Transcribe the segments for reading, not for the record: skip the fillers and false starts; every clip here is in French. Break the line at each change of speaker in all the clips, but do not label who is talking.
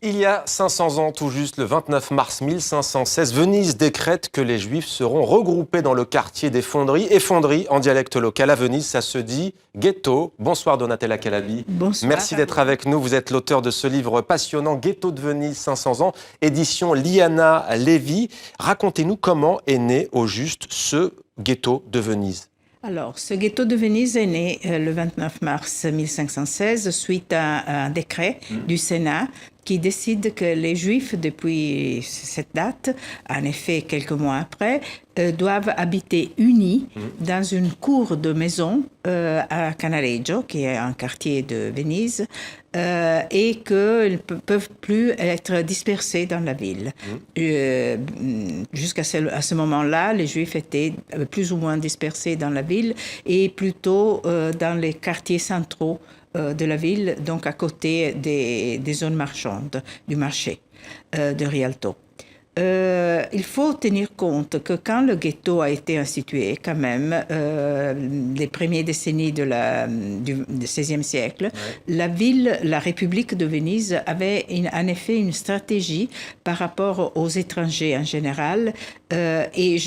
Il y a 500 ans, tout juste le 29 mars 1516, Venise décrète que les Juifs seront regroupés dans le quartier des Fonderies. Et Fonderie, en dialecte local à Venise, ça se dit ghetto. Bonsoir Donatella Calabi.
Bonsoir.
Merci d'être avec nous. Vous êtes l'auteur de ce livre passionnant, Ghetto de Venise, 500 ans, édition Liana Lévy. Racontez-nous comment est né au juste ce ghetto de Venise.
Alors, ce ghetto de Venise est né le 29 mars 1516 suite à un décret du Sénat qui décide que les Juifs, depuis cette date, en effet quelques mois après, doivent habiter unis dans une cour de maison à Canaleggio, qui est un quartier de Venise, et qu'ils ne peuvent plus être dispersés dans la ville. Jusqu'à ce moment-là, les Juifs étaient plus ou moins dispersés dans la ville et plutôt dans les quartiers centraux de la ville, donc à côté des zones marchandes du marché de Rialto. Il faut tenir compte que quand le ghetto a été institué, quand même, les premières décennies du XVIe siècle, la République de Venise avait en effet une stratégie par rapport aux étrangers en général, et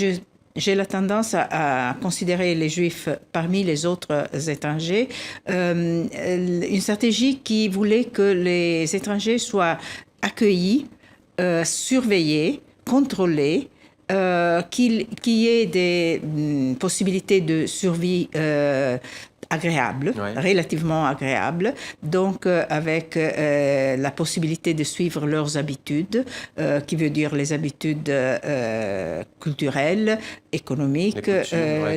j'ai la tendance à considérer les Juifs parmi les autres étrangers, une stratégie qui voulait que les étrangers soient accueillis, surveillés, contrôlés, qu'il y ait des possibilités de survie agréables, relativement agréables, donc avec la possibilité de suivre leurs habitudes, qui veut dire les habitudes culturelles, économiques,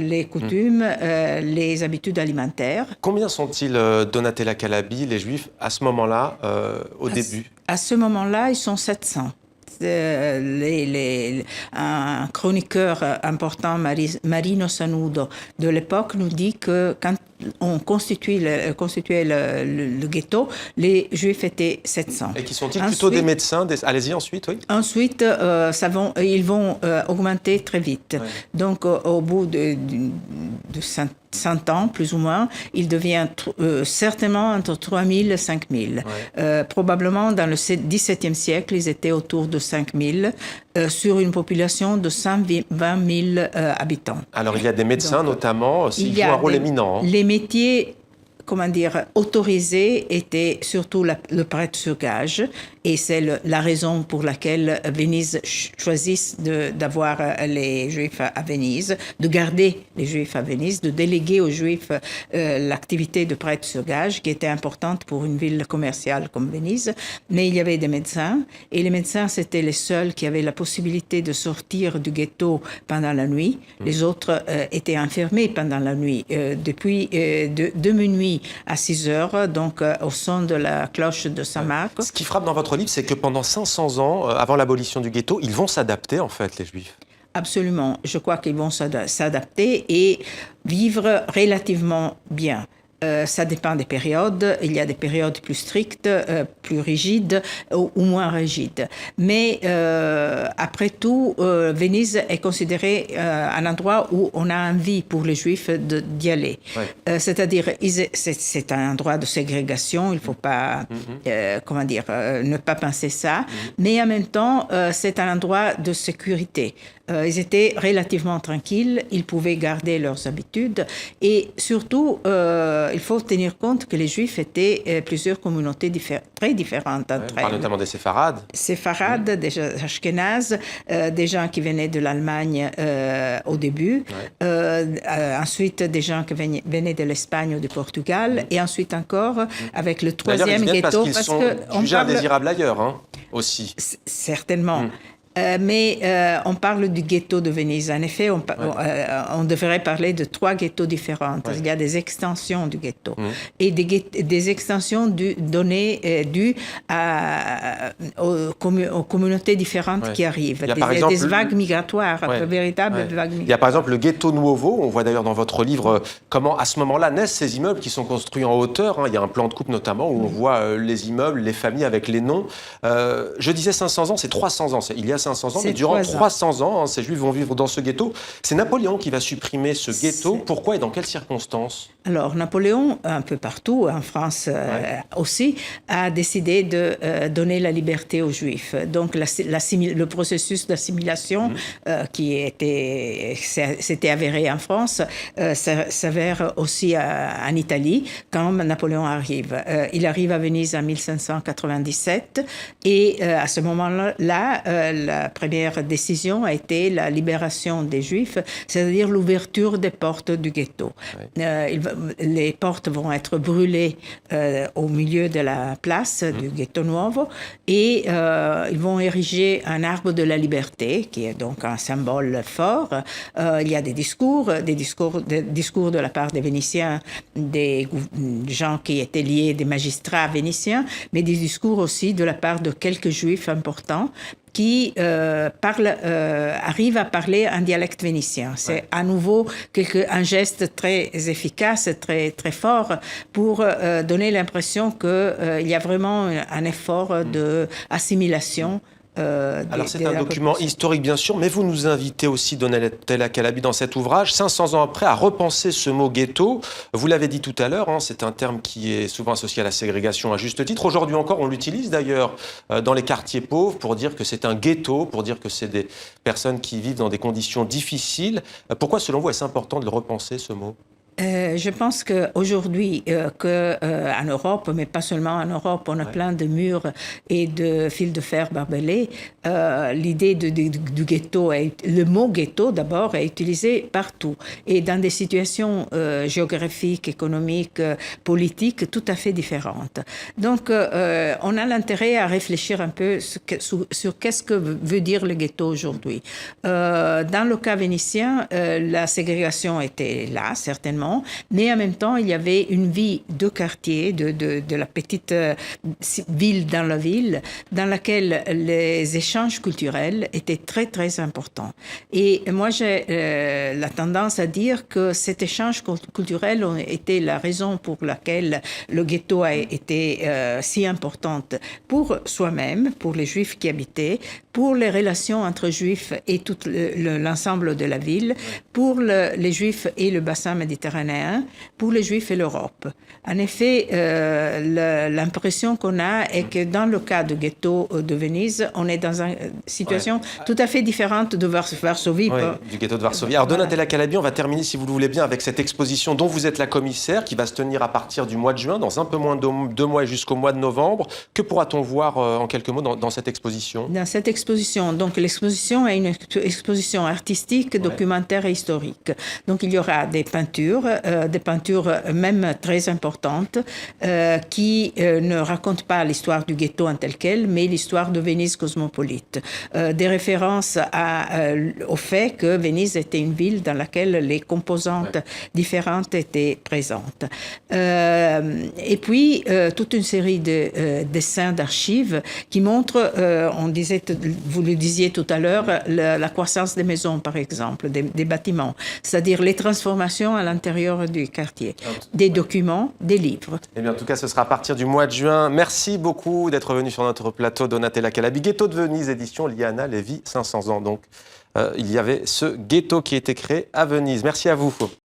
les coutumes, les habitudes alimentaires.
Combien sont-ils, Donatella Calabi, les Juifs, à ce moment-là, au début?
À ce moment-là, ils sont 700. Un chroniqueur important, Marino Sanudo, de l'époque, nous dit que quand on constituait le ghetto, les Juifs étaient 700.
Et qui sont-ils plutôt des médecins Allez-y, ensuite, oui.
Ensuite, ils vont augmenter très vite. Donc, au bout de 100 ans, plus ou moins, il devient certainement entre 3000 et 5000. Probablement, dans le XVIIe siècle, ils étaient autour de 5000 sur une population de 120 000 habitants.
Alors, il y a des médecins, notamment, qui jouent un rôle éminent.
Les métiers, autorisés étaient surtout le prêtre sur gage, et c'est la raison pour laquelle Venise choisit d'avoir les Juifs à Venise, de garder les Juifs à Venise, de déléguer aux Juifs l'activité de prêtre sur gage, qui était importante pour une ville commerciale comme Venise. Mais il y avait des médecins, et les médecins, c'était les seuls qui avaient la possibilité de sortir du ghetto pendant la nuit. Les autres étaient enfermés pendant la nuit, depuis de minuit à 6 heures, donc au son de la cloche de Saint-Marc.
Ce qui frappe dans votre livre, c'est que pendant 500 ans, avant l'abolition du ghetto, ils vont s'adapter, en fait, les Juifs.
Absolument. Je crois qu'ils vont s'adapter et vivre relativement bien. Ça dépend des périodes. Il y a des périodes plus strictes, plus rigides ou moins rigides. Mais après tout, Venise est considérée un endroit où on a envie pour les Juifs d'y aller. C'est-à-dire, c'est un endroit de ségrégation. Il ne faut pas, ne pas penser ça. Mais en même temps, c'est un endroit de sécurité. Ils étaient relativement tranquilles, ils pouvaient garder leurs habitudes et surtout, il faut tenir compte que les Juifs étaient plusieurs communautés très différentes entre elles.
On parle notamment des séfarades.
Séfarades, des Ashkénazes, des gens qui venaient de l'Allemagne au début, ensuite des gens qui venaient de l'Espagne ou du Portugal, et ensuite encore avec le troisième ghetto.
Parce qu'ils sont jugés indésirables ailleurs, aussi.
Certainement. Mais on parle du ghetto de Venise. En effet, on devrait parler de 3 ghettos différents. Il y a des extensions du ghetto et des extensions dues aux communautés différentes qui arrivent. Des vagues migratoires, véritables vagues migratoires.
Il y a par exemple le ghetto Nuovo. On voit d'ailleurs dans votre livre comment à ce moment-là naissent ces immeubles qui sont construits en hauteur. Il y a un plan de coupe notamment où on voit les immeubles, les familles avec les noms. Je disais 500 ans, c'est 300 ans. Il y a 500 ans, mais durant 300 ans, ces Juifs vont vivre dans ce ghetto. C'est Napoléon qui va supprimer ce ghetto. Pourquoi et dans quelles circonstances?
Alors, Napoléon, un peu partout, en France aussi, a décidé de donner la liberté aux Juifs. Donc, le processus d'assimilation qui s'était avéré en France s'avère aussi en Italie quand Napoléon arrive. Il arrive à Venise en 1597 et à ce moment-là, la première décision a été la libération des Juifs, c'est-à-dire l'ouverture des portes du ghetto. Les portes vont être brûlées au milieu de la place du Ghetto Nuovo et ils vont ériger un arbre de la liberté qui est donc un symbole fort. Il y a des discours de la part des Vénitiens, des gens qui étaient liés, des magistrats vénitiens, mais des discours aussi de la part de quelques Juifs importants qui arrivent à parler un dialecte vénitien. C'est à nouveau un geste très efficace, très, très fort pour donner l'impression qu'il y a vraiment un effort d'assimilation.
Alors c'est un document historique bien sûr, mais vous nous invitez aussi, Donatella Calabi, dans cet ouvrage, 500 ans après, à repenser ce mot ghetto. Vous l'avez dit tout à l'heure, c'est un terme qui est souvent associé à la ségrégation à juste titre. Aujourd'hui encore, on l'utilise d'ailleurs dans les quartiers pauvres pour dire que c'est un ghetto, pour dire que c'est des personnes qui vivent dans des conditions difficiles. Pourquoi selon vous est-ce important de le repenser ce mot ?
Je pense qu'aujourd'hui, en Europe, mais pas seulement en Europe, on a plein de murs et de fils de fer barbelés. L'idée du ghetto, le mot ghetto d'abord, est utilisé partout et dans des situations géographiques, économiques, politiques tout à fait différentes. Donc, on a l'intérêt à réfléchir un peu sur qu'est-ce que veut dire le ghetto aujourd'hui. Dans le cas vénitien, la ségrégation était là, certainement. Mais en même temps, il y avait une vie de quartier, de la petite ville dans la ville, dans laquelle les échanges culturels étaient très, très importants. Et moi, j'ai la tendance à dire que cet échange culturel a été la raison pour laquelle le ghetto a été si importante pour soi-même, pour les Juifs qui habitaient, pour les relations entre Juifs et tout l'ensemble de la ville, pour les Juifs et le bassin méditerranéen, pour les Juifs et l'Europe. En effet, l'impression qu'on a est que dans le cas du ghetto de Venise, on est dans une situation tout à fait différente de Varsovie.
Oui, du ghetto de Varsovie. Alors Donatella Calabi, on va terminer, si vous le voulez bien, avec cette exposition dont vous êtes la commissaire, qui va se tenir à partir du mois de juin, dans un peu moins de 2 mois et jusqu'au mois de novembre. Que pourra-t-on voir en quelques mots dans cette exposition ?
Dans cette exposition, donc l'exposition est une exposition artistique, documentaire et historique. Donc il y aura des peintures même très importantes, qui ne racontent pas l'histoire du ghetto en tel quel, mais l'histoire de Venise cosmopolite. Des références au fait que Venise était une ville dans laquelle les composantes différentes étaient présentes. Et puis, toute une série de dessins d'archives qui montrent, vous le disiez tout à l'heure, la croissance des maisons, par exemple, des bâtiments, c'est-à-dire les transformations à l'intérieur du quartier, des documents, des livres.
Eh bien, en tout cas, ce sera à partir du mois de juin. Merci beaucoup d'être venu sur notre plateau, Donatella Calabi. Ghetto de Venise, édition Liana Lévy, 500 ans. Donc, il y avait ce ghetto qui a été créé à Venise. Merci à vous.